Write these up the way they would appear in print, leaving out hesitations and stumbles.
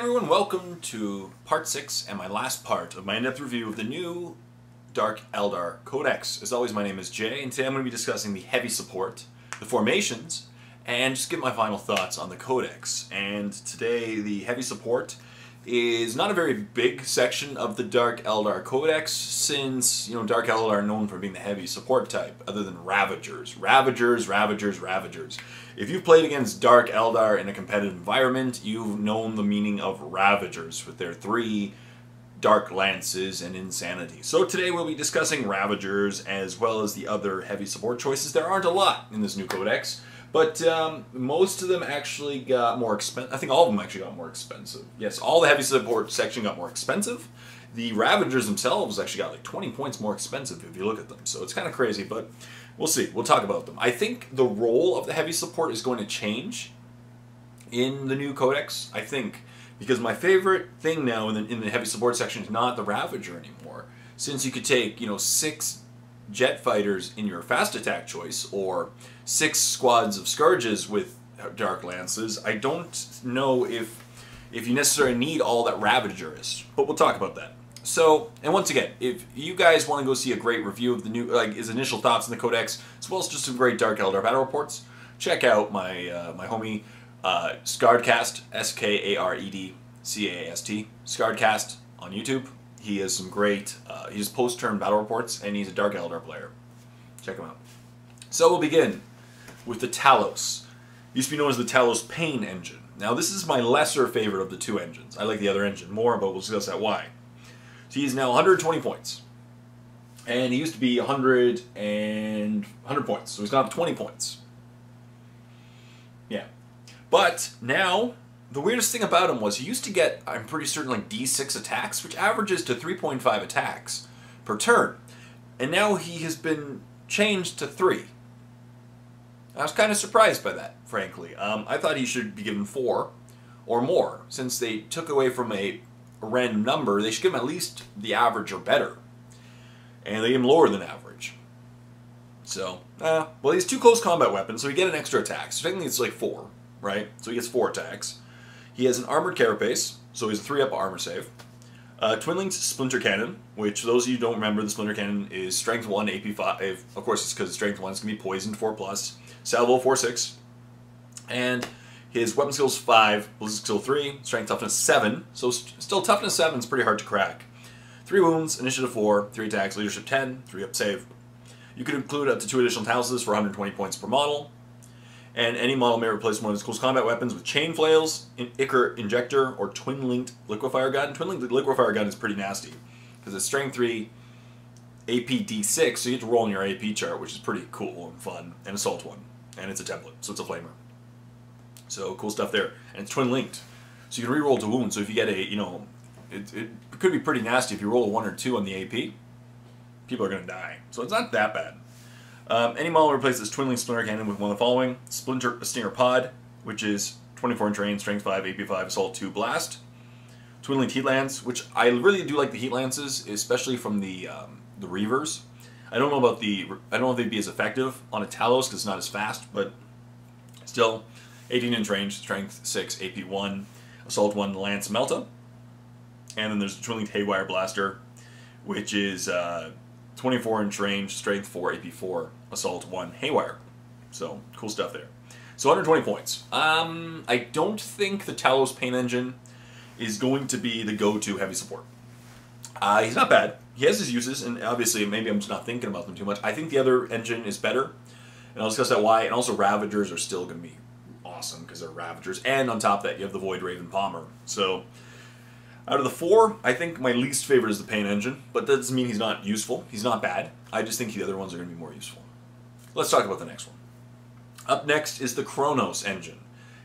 everyone, welcome to part 6 and my last part of my in-depth review of the new Dark Eldar Codex. As always, my name is Jay, and today I'm going to be discussing the heavy support, the formations, and just give my final thoughts on the Codex. And today, the heavy support is not a very big section of the Dark Eldar Codex, since, Dark Eldar are known for being the heavy support type, other than Ravagers. Ravagers. If you've played against Dark Eldar in a competitive environment, you've known the meaning of Ravagers with their 3 Dark Lances and Insanity. So today we'll be discussing Ravagers as well as the other heavy support choices. There aren't a lot in this new Codex, but most of them actually got more expensive. I think all of them actually got more expensive. Yes, all the heavy support section got more expensive. The Ravagers themselves actually got like 20 points more expensive if you look at them. So it's kind of crazy, but we'll see. We'll talk about them. I think the role of the heavy support is going to change in the new Codex. I think because my favorite thing now in the heavy support section is not the Ravager anymore. Since you could take 6 jet fighters in your fast attack choice, or 6 squads of Scourges with Dark Lances, I don't know if you necessarily need all that Ravager is. But we'll talk about that. So, and once again, if you guys want to go see a great review of the new, his initial thoughts on the Codex, as well as just some great Dark Eldar battle reports, check out my my homie Scaredcast, Skaredcast, Scaredcast on YouTube. He has some great, he does post-turn battle reports, and he's a Dark Eldar player. Check him out. So we'll begin with the Talos. Used to be known as the Talos Pain engine. Now this is my lesser favorite of the 2 engines. I like the other engine more, but we'll discuss that why. So he's now 120 points. And he used to be 100 points. So he's gone up 20 points. Yeah. But now, the weirdest thing about him was he used to get, I'm pretty certain, like D6 attacks, which averages to 3.5 attacks per turn. And now he has been changed to 3. I was kind of surprised by that, frankly. I thought he should be given 4 or more. Since they took away from a random number, they should give him at least the average or better. And they gave him lower than average. So, well, he has 2 close combat weapons, so he get an extra attack. So technically it's like 4, right? So he gets 4 attacks. He has an armored carapace, so he's a 3-up armor save. Twin-linked splinter cannon, which those of you who don't remember, the splinter cannon is strength 1, AP 5. Of course, it's because it's strength 1. It's going to be poisoned 4+, salvo 4/6, and his weapon skills 5, ballistic skill 3, strength toughness 7. So still toughness 7 is pretty hard to crack. 3 wounds, initiative 4, 3 attacks, leadership 10, 3-up save. You could include up to 2 additional talentless for 120 points per model. And any model may replace one of his close combat weapons with chain flails, Ichor injector, or twin-linked liquefier gun. Twin-linked liquefier gun is pretty nasty because it's strength 3, AP D6, so you get to roll in your AP chart, which is pretty cool and fun, and assault 1, and it's a template, so it's a flamer. So cool stuff there, and it's twin-linked, so you can re-roll to wound. So if you get a, it could be pretty nasty if you roll a 1 or 2 on the AP. People are going to die, so it's not that bad. Any model replaces twin-linked splinter cannon with one of the following: Stinger Pod, which is 24-inch range, strength 5, AP 5, assault 2, blast. Twin-linked heat lance, which I really do like the heat lances, especially from the Reavers. I don't know about I don't know if they'd be as effective on a Talos because it's not as fast, but still, 18-inch range, strength 6, AP 1, assault 1, lance melta. And then there's the twin-linked haywire blaster, which is 24-inch range, strength 4, AP 4, assault 1, haywire. So, cool stuff there. So, 120 points. I don't think the Talos Pain Engine is going to be the go-to heavy support. He's not bad. He has his uses, and obviously, maybe I'm just not thinking about them too much. I think the other engine is better, and I'll discuss that why. And also, Ravagers are still going to be awesome, because they're Ravagers. And on top of that, you have the Void Raven Palmer. So, out of the 4, I think my least favorite is the Pain Engine, but that doesn't mean he's not useful. He's not bad. I just think the other ones are going to be more useful. Let's talk about the next one. Up next is the Chronos engine.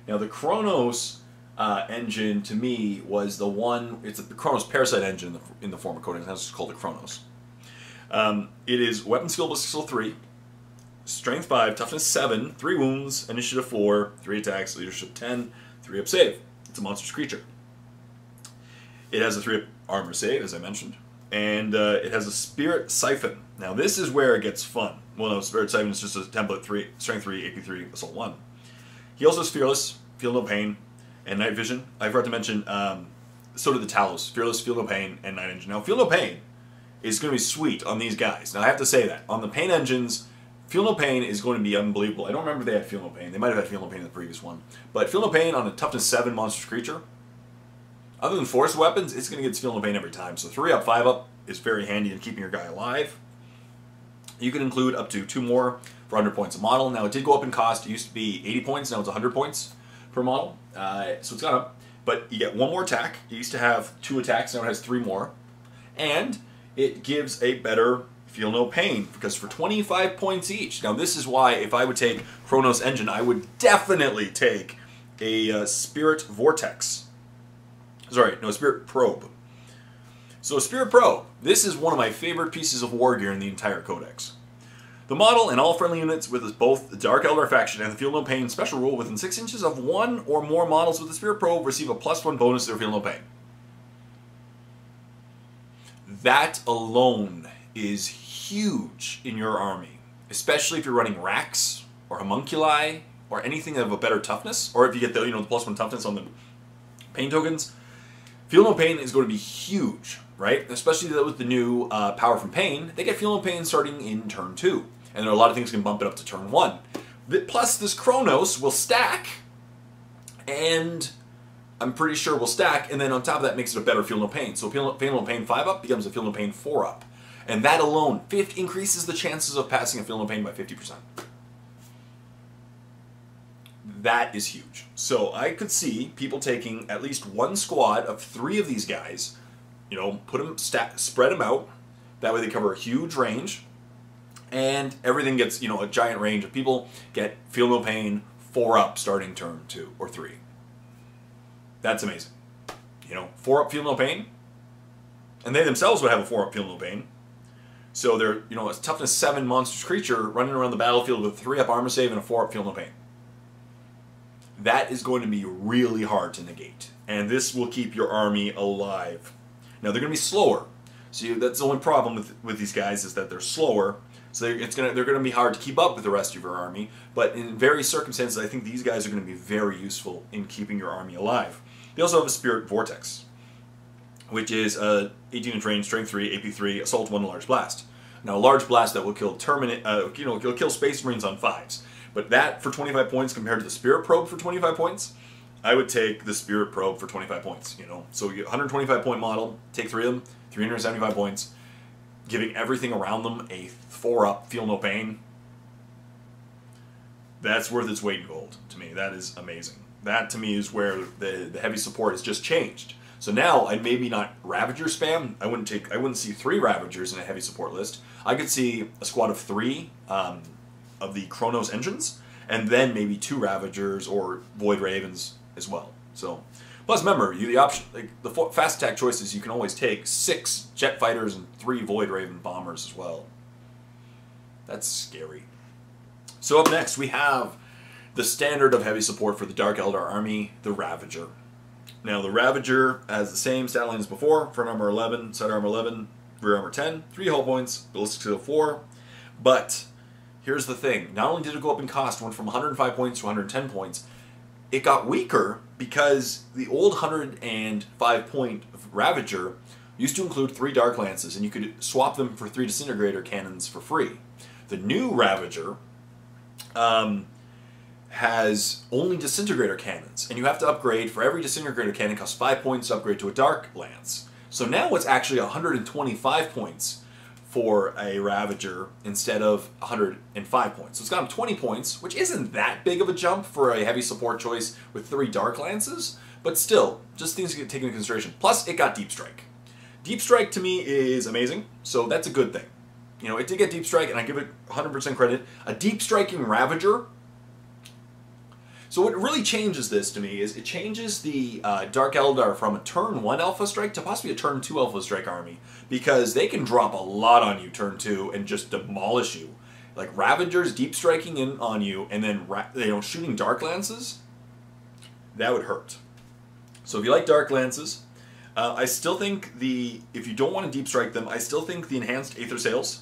Now, the Chronos engine, to me, was the one, it's the Chronos Parasite engine in the former Codex. That's called the Chronos. It is weapon skill, ballistic skill 3, strength 5, toughness 7, 3 wounds, initiative 4, 3 attacks, leadership 10, 3-up save. It's a monstrous creature. It has a 3-up armor save, as I mentioned, and it has a Spirit Siphon. Now this is where it gets fun. Well, no, Spirit Siphon is just a template 3, strength 3, AP 3, assault 1. He also has Fearless, Feel No Pain, and Night Vision. I forgot to mention, so did the Talos, Fearless, Feel No Pain, and Night Engine. Now, Feel No Pain is going to be sweet on these guys. Now, I have to say that. On the Pain engines, Feel No Pain is going to be unbelievable. I don't remember if they had Feel No Pain. They might have had Feel No Pain in the previous one. But Feel No Pain on a Toughness 7 monstrous creature, other than force weapons, it's going to get Feel No Pain every time. So 3 up, 5 up is very handy in keeping your guy alive. You can include up to 2 more for 100 points a model. Now, it did go up in cost. It used to be 80 points. Now it's 100 points per model. So it's gone up. But you get 1 more attack. It used to have 2 attacks. Now it has 3 more. And it gives a better Feel No Pain, because for 25 points each. Now, this is why if I would take Chronos Engine, I would definitely take a Spirit Vortex. Sorry, no, Spirit Probe. So Spirit Probe, this is one of my favorite pieces of war gear in the entire Codex. The model and all friendly units with both the Dark Eldar faction and the Feel No Pain special rule within 6 inches of 1 or more models with the Spirit Probe receive a +1 bonus to their Feel No Pain. That alone is huge in your army, especially if you're running racks or homunculi or anything of a better toughness, or if you get the the +1 toughness on the pain tokens. Feel No Pain is going to be huge, right? Especially with the new power from pain. They get Feel No Pain starting in turn 2, and there are a lot of things that can bump it up to turn 1. Plus, this Chronos will stack, and I'm pretty sure will stack, and then on top of that makes it a better Feel No Pain. So Feel No Pain 5 up becomes a Feel No Pain 4 up. And that alone increases the chances of passing a Feel No Pain by 50%. That is huge. So I could see people taking at least 1 squad of 3 of these guys, put them, spread them out. That way they cover a huge range, and everything gets, a giant range of people get Feel No Pain 4 up starting turn 2 or 3. That's amazing. 4 up Feel No Pain, and they themselves would have a 4 up Feel No Pain. So they're, a toughness 7 monstrous creature running around the battlefield with 3 up armor save and a 4 up Feel No Pain. That is going to be really hard to negate, and this will keep your army alive. Now, they're going to be slower, so that's the only problem with these guys, is that they're slower, so they're going to be hard to keep up with the rest of your army, but in various circumstances, I think these guys are going to be very useful in keeping your army alive. They also have a Spirit Vortex, which is 18-inch range, strength 3, AP 3, assault 1, large blast. Now, a large blast that will kill it'll kill Space Marines on 5s. But that for 25 points compared to the Spirit Probe for 25 points, I would take the Spirit Probe for 25 points. So you 125 point model, take 3 of them, 375 points, giving everything around them a 4 up Feel No Pain. That's worth its weight in gold to me. That is amazing. That to me is where the heavy support has just changed. So now I'd maybe not Ravager spam. I wouldn't see 3 Ravagers in a heavy support list. I could see a squad of 3 of the Chronos engines, and then maybe 2 Ravagers or Void Ravens as well. So, plus remember, the option, the fast attack choices, you can always take 6 jet fighters and 3 Void Raven bombers as well. That's scary. So up next we have the standard of heavy support for the Dark Eldar army, the Ravager. Now the Ravager has the same stat line as before: front armor 11, side armor 11, rear armor 10, 3 hull points, ballistic skill 4. But here's the thing: not only did it go up in cost, went from 105 points to 110 points, it got weaker because the old 105 point Ravager used to include 3 Dark Lances, and you could swap them for 3 Disintegrator Cannons for free. The new Ravager has only Disintegrator Cannons, and you have to upgrade. For every Disintegrator Cannon, costs 5 points to upgrade to a Dark Lance. So now it's actually 125 points for a Ravager instead of 105 points. So it's gone up 20 points, which isn't that big of a jump for a heavy support choice with 3 Dark Lances, but still, just things to get taken into consideration. Plus, it got Deep Strike. Deep Strike to me is amazing, so that's a good thing. It did get Deep Strike, and I give it 100% credit. A Deep Striking Ravager. So what really changes this to me is it changes the Dark Eldar from a turn 1 Alpha Strike to possibly a turn 2 Alpha Strike army, because they can drop a lot on you turn 2 and just demolish you. Like Ravagers Deep Striking in on you, and then shooting Dark Lances, that would hurt. So if you like Dark Lances, I still think if you don't want to Deep Strike them, I still think the Enhanced Aether Sails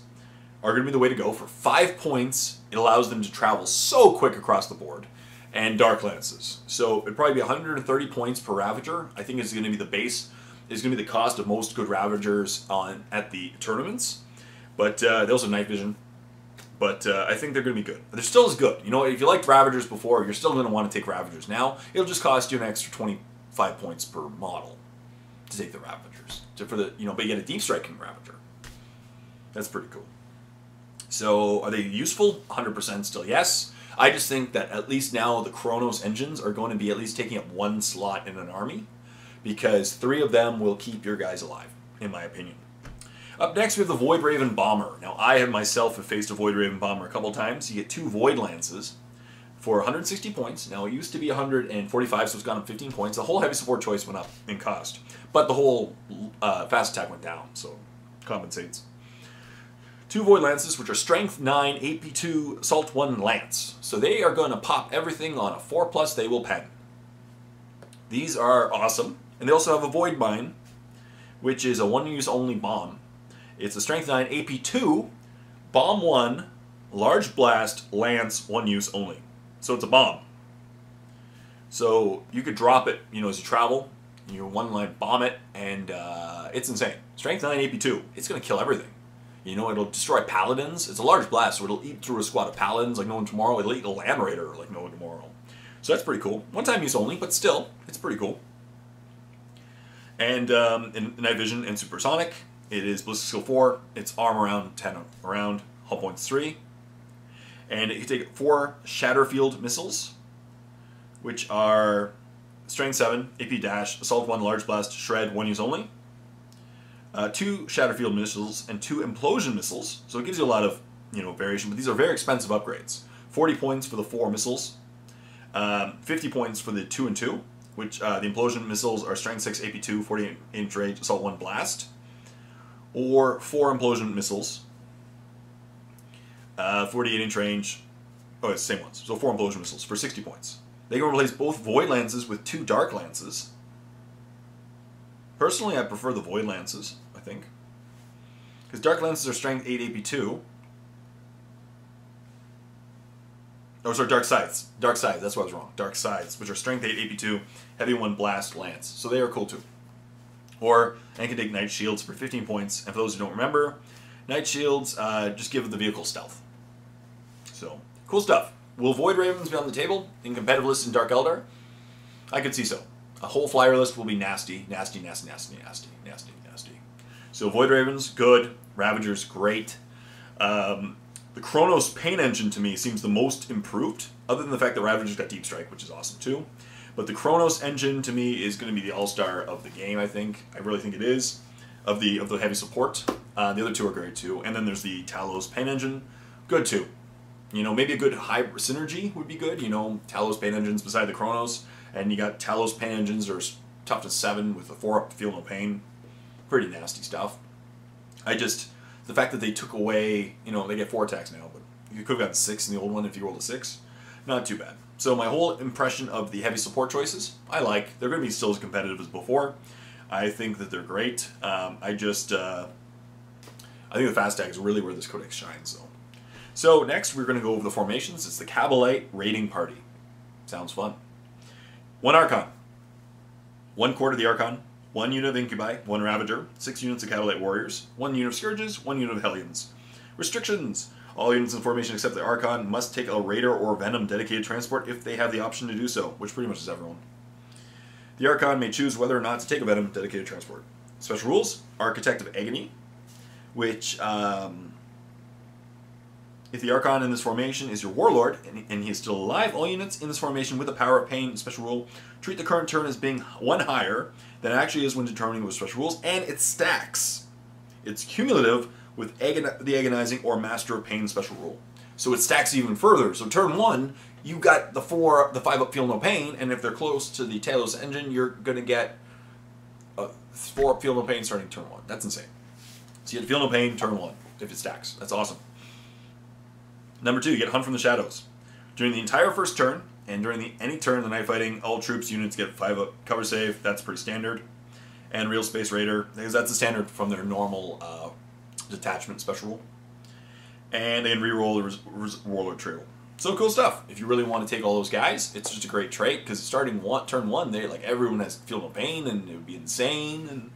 are going to be the way to go. For 5 points, it allows them to travel so quick across the board. and Dark Lances. So it'd probably be 130 points per Ravager. I think is going to be the base, is going to be the cost of most good Ravagers at the tournaments. But they also have night vision. But I think they're going to be good. They're still as good. You know, if you liked Ravagers before, you're still going to want to take Ravagers now. It'll just cost you an extra 25 points per model to take the Ravagers. But you get a deep striking Ravager. That's pretty cool. So are they useful? 100% still yes. I just think that at least now the Chronos engines are going to be at least taking up one slot in an army, because 3 of them will keep your guys alive, in my opinion. Up next, we have the Void Raven Bomber. Now, I myself have faced a Void Raven Bomber a couple times. You get 2 Void Lances for 160 points. Now, it used to be 145, so it's gone up 15 points. The whole heavy support choice went up in cost, but the whole fast attack went down, so compensates. 2 Void Lances, which are Strength 9, AP2, Assault 1 Lance. So they are going to pop everything on a 4+, they will pen. These are awesome. And they also have a Void Mine, which is a 1-use only bomb. It's a Strength 9, AP2, Bomb 1, Large Blast, Lance, 1-use only. So it's a bomb. So you could drop it, as you travel. You one-line bomb it, and it's insane. Strength 9, AP2. It's going to kill everything. It'll destroy paladins. It's a large blast, so it'll eat through a squad of paladins like no one tomorrow. It'll eat a land raider like no one tomorrow. So that's pretty cool. One-time use only, but still, it's pretty cool. And in night vision and supersonic, it is ballistic skill 4. It's arm around 10 around, hull points 3, and you take 4 Shatterfield missiles, which are strength 7, AP dash, assault 1, large blast, shred, 1 use only. 2 Shatterfield missiles and 2 implosion missiles. So it gives you a lot of variation, but these are very expensive upgrades. 40 points for the 4 missiles, 50 points for the 2 and 2, which the implosion missiles are strength 6, AP2, 48-inch range, assault 1 blast, or 4 implosion missiles, 48-inch range. Oh, it's the same ones. So 4 implosion missiles for 60 points. They can replace both Void Lances with 2 Dark Lances. Personally, I prefer the Void Lances, I think. Because Dark Lances are strength 8 AP2. Oh, sorry, Dark Scythes. Dark Scythes, that's what I was wrong. Dark Scythes, which are strength 8 AP2, heavy 1 blast, lance. So they are cool too. And can take Night Shields for 15 points. And for those who don't remember, Night Shields just give the vehicle stealth. So, cool stuff. Will Void Ravens be on the table in competitive lists in Dark Eldar? I could see so. A whole flyer list will be nasty, nasty, nasty, nasty, nasty, nasty, nasty. So Void Ravens, good. Ravagers, great. The Chronos Pain Engine, to me, seems the most improved, other than the fact that Ravagers got Deep Strike, which is awesome, too. But the Chronos Engine, to me, is going to be the all-star of the game, I think. I really think it is, of the heavy support. The other 2 are great, too. And then there's the Talos Pain Engine. Good, too. Maybe a good high synergy would be good. Talos Pain Engines beside the Chronos. And you got Talos Pain Engines that are toughness 7 with a 4-up to feel no pain. Pretty nasty stuff. The fact that they took away, they get 4 attacks now, but you could have gotten 6 in the old one if you rolled a 6. Not too bad. So my whole impression of the heavy support choices, I like. They're going to be still as competitive as before. I think that they're great. I think the fast attack is really where this codex shines, though. So next, we're going to go over the formations. It's the Kabbalite Raiding Party. Sounds fun. 1 Archon. 1 quarter of the Archon. 1 unit of Incubi. 1 Ravager. 6 units of Kabbalite Warriors. 1 unit of Scourges. 1 unit of Hellions. Restrictions. All units in formation except the Archon must take a Raider or Venom dedicated transport if they have the option to do so, which pretty much is everyone. The Archon may choose whether or not to take a Venom dedicated transport. Special rules. Architect of Agony, which if the Archon in this formation is your Warlord, and he is still alive, all units in this formation with the Power of Pain special rule treat the current turn as being 1 higher than it actually is when determining with special rules, and it stacks. It's cumulative with the Agonizing or Master of Pain special rule. So it stacks even further. So turn 1, you got the 5-up Feel No Pain, and if they're close to the Talos engine, you're going to get a 4-up Feel No Pain starting turn 1. That's insane. So you get Feel No Pain turn 1 if it stacks. That's awesome. Number 2, you get Hunt from the Shadows. During the entire first turn, and during any turn in the night fighting, all troops units get 5-up cover save. That's pretty standard. And Real Space Raider, because that's the standard from their normal detachment special rule. And they can reroll the Warlord trio. So cool stuff. If you really want to take all those guys, it's just a great trait because starting turn 1, they like everyone has Feel No Pain and it would be insane, and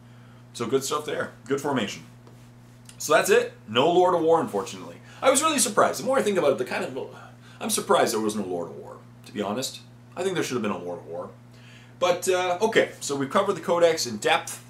so good stuff there. Good formation. So that's it. No Lord of War, unfortunately. I was really surprised. The more I think about it, I'm surprised there was no Lord of War, to be honest. I think there should have been a Lord of War. But, okay, so we've covered the Codex in depth,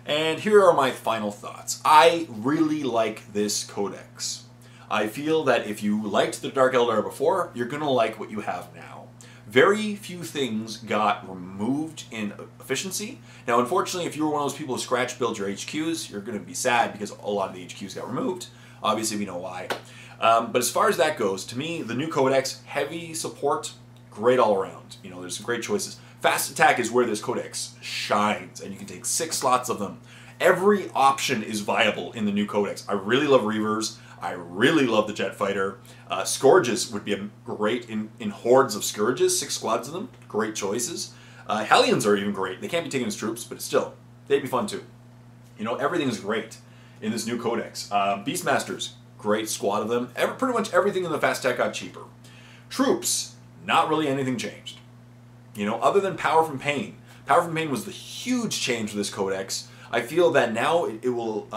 and here are my final thoughts. I really like this Codex. I feel that if you liked the Dark Eldar before, you're going to like what you have now. Very few things got removed in efficiency. Now, unfortunately, if you were one of those people who scratch build your HQs, you're going to be sad because a lot of the HQs got removed. Obviously, we know why. But as far as that goes, to me, the new Codex, heavy support, great all around. You know, there's some great choices. Fast attack is where this Codex shines, and you can take 6 slots of them. Every option is viable in the new Codex. I really love Reavers. I really love the Jet Fighter. Scourges would be great in hordes of Scourges, 6 squads of them. Great choices. Hellions are even great. They can't be taken as troops, but still, they'd be fun too. You know, everything is great in this new Codex. Beastmasters, great squad of them. Pretty much everything in the fast attack got cheaper. Troops, not really anything changed. You know, other than Power from Pain. Power from Pain was the huge change for this Codex. I feel that now it will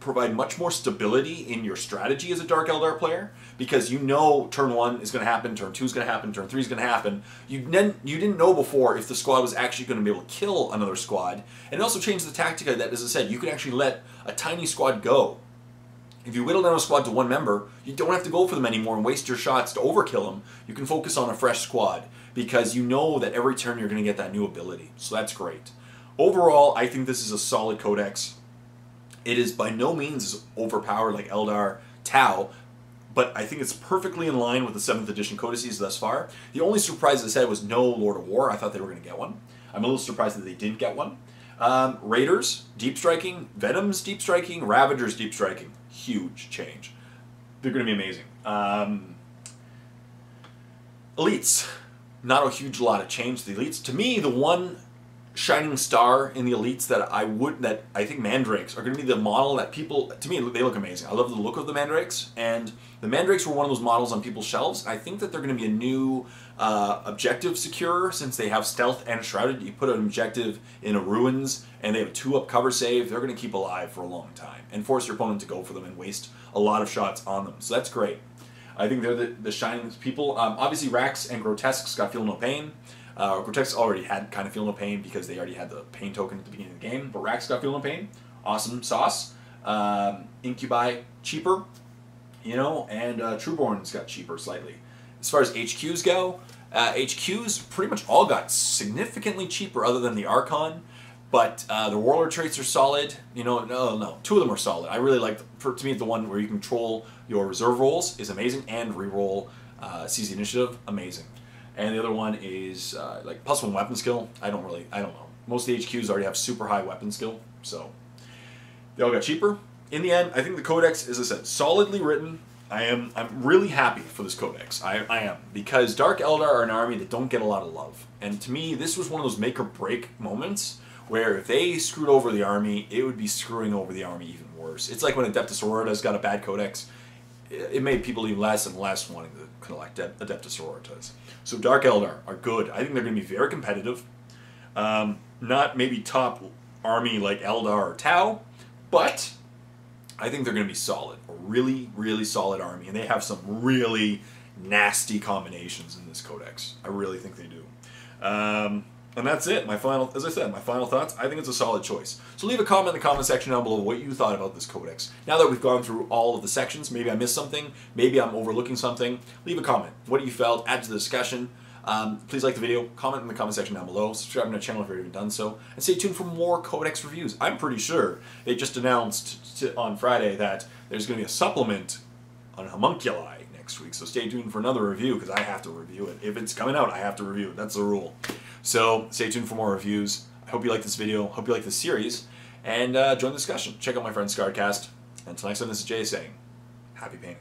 provide much more stability in your strategy as a Dark Eldar player, because you know turn 1 is going to happen, turn 2 is going to happen, turn 3 is going to happen. You didn't know before if the squad was actually going to be able to kill another squad. And it also changed the tactica that, as I said, you can actually let a tiny squad go. If you whittle down a squad to 1 member, you don't have to go for them anymore and waste your shots to overkill them. You can focus on a fresh squad because you know that every turn you're going to get that new ability. So that's great. Overall, I think this is a solid Codex. It is by no means as overpowered like Eldar Tau, but I think it's perfectly in line with the 7th edition codices thus far. The only surprise, as I said, was no Lord of War. I thought they were going to get one. I'm a little surprised that they didn't get one. Raiders, deep striking. Venoms, deep striking. Ravagers, deep striking. Huge change. They're going to be amazing. Elites, not a huge lot of change to the Elites. To me, the one shining star in the Elites that I think Mandrakes are going to be the model that people, to me, they look amazing. I love the look of the Mandrakes, and the Mandrakes were one of those models on people's shelves. I think that they're going to be a new objective securer, since they have stealth and shrouded. You put an objective in a ruins and they have a 2-up cover save, they're going to keep alive for a long time and force your opponent to go for them and waste a lot of shots on them. So that's great. I think they're the shining people. Obviously Rax and Grotesques got Feel No Pain. Grotesques already had kind of Feel No Pain because they already had the pain token at the beginning of the game, but Rax got Feel No Pain. Awesome sauce. Incubi, cheaper, you know, and Trueborns got cheaper slightly. As far as HQs go, HQs pretty much all got significantly cheaper other than the Archon, but the Warlord traits are solid. You know, no, 2 of them are solid. I really like, to me, the one where you control your reserve rolls is amazing, and reroll seize the initiative, amazing. And the other one is like +1 weapon skill. I don't know. Most of the HQs already have super high weapon skill, so they all got cheaper. In the end, I think the Codex, as I said, solidly written. I'm really happy for this Codex. I am, because Dark Eldar are an army that don't get a lot of love. And to me, this was one of those make or break moments where if they screwed over the army, it would be screwing over the army even worse. It's like when Adeptus Sororitas got a bad Codex. It made people even less and less wanting to collect Adeptus Sororitas. So Dark Eldar are good. I think they're going to be very competitive. Not maybe top army like Eldar or Tau, but I think they're going to be solid. A really, really solid army. And they have some really nasty combinations in this Codex. I really think they do. And that's it. As I said, my final thoughts. I think it's a solid choice. So leave a comment in the comment section down below what you thought about this Codex. Now that we've gone through all of the sections, maybe I missed something, maybe I'm overlooking something, leave a comment. What you felt, add to the discussion. Please like the video, comment in the comment section down below, subscribe to the channel if you haven't done so, and stay tuned for more Codex reviews. I'm pretty sure they just announced on Friday that there's going to be a supplement on Homunculi next week, so stay tuned for another review, because I have to review it. If it's coming out, I have to review it. That's the rule. So stay tuned for more reviews. I hope you like this video, hope you like this series, and join the discussion. Check out my friend Scarcast. Until next time, this is Jay saying, happy painting.